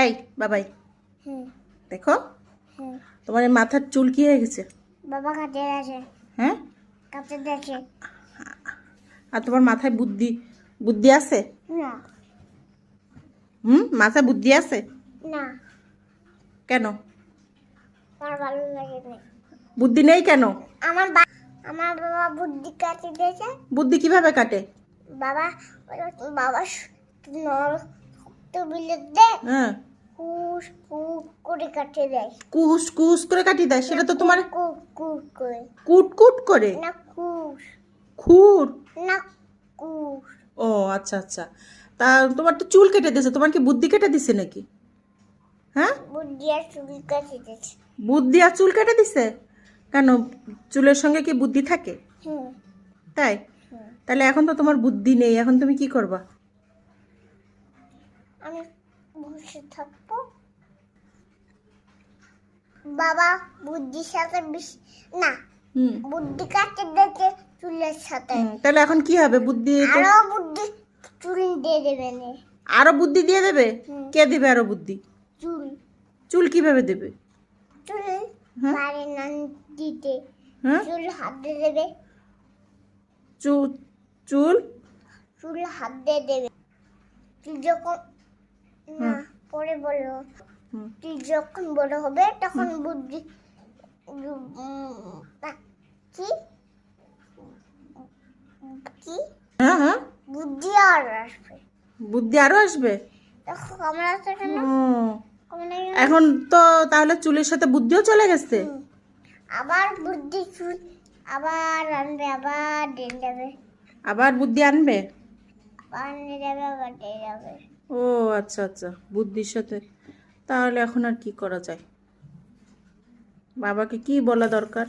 এই বাবাই, হুম দেখো হুম তোমার এই মাথার চুল কি হয়ে গেছে? বাবা কাটে আছে, হ্যাঁ, কাটে দেখে আর তোমার মাথায় বুদ্ধি বুদ্ধি আছে? না মাথায় বুদ্ধি আছে? না কেন আমার ভালো লাগে না। বুদ্ধি নেই কেন? আমার বাবা বুদ্ধি কাটে দিয়েছে। বুদ্ধি কিভাবে কাটে? বাবা বাবা তো বিলে দে হ্যাঁ, কুস কুক করে কাটে দেয়। কুস কুস করে কাটি দেয়, সেটা তো তোমার কুক কুক করে কুট কুট করে। না কুস খুর? না কুস। ও আচ্ছা আচ্ছা, তা তোমার তো চুল কেটে দিয়েছে, তোমার কি বুদ্ধি কেটে দিছে নাকি? হ্যাঁ, বুদ্ধি আর চুল কাটে দিয়েছে। বুদ্ধি আর চুল কেটে দিছে কেন? চুলের সঙ্গে কি বুদ্ধি থাকে? হুম তাই? হুম তাহলে এখন তো তোমার বুদ্ধি নেই, এখন তুমি কি করবা? আমি বসে থাকবো। বাবা বুদ্ধির সাথে না হুম বুদ্ধি কাটে দিয়েছে চুলের সাথে। তাহলে এখন কি হবে? বুদ্ধি আরো বুদ্ধি চুল দিয়ে দেবে নে। আরো বুদ্ধি দিয়ে দেবে? হুম। কে দিবে আরো বুদ্ধি? চুল চুল কিভাবে দেবে? চুল হ্যাঁ? পারে না দিতে। হ্যাঁ, চুল হাত দিয়ে দেবে। চুল চুল চুল হাত দিয়ে দেবে। তুই যখন না হুম। পরে বলো। হুম। তুই যখন বড় হবে তখন বুদ্ধি কি কি হ্যাঁ হ্যাঁ, বুদ্ধি আর আসবে। বুদ্ধি আরো আসবে। তখন কমলা আছে কেন? ও, কমলা এখন তো তাহলে চুলের সাথে বুদ্ধিও চলে গেছে। আবার বুদ্ধি চুল আবার আনবে, আবার দিয়ে যাবে, আবার বুদ্ধি আনবে? আবার নিয়ে যাবে, আবার দিয়ে যাবে। ও আচ্ছা আচ্ছা, বুদ্ধির সাথে। তাহলে এখন আর কি করা যায়? বাবাকে কি বলা দরকার?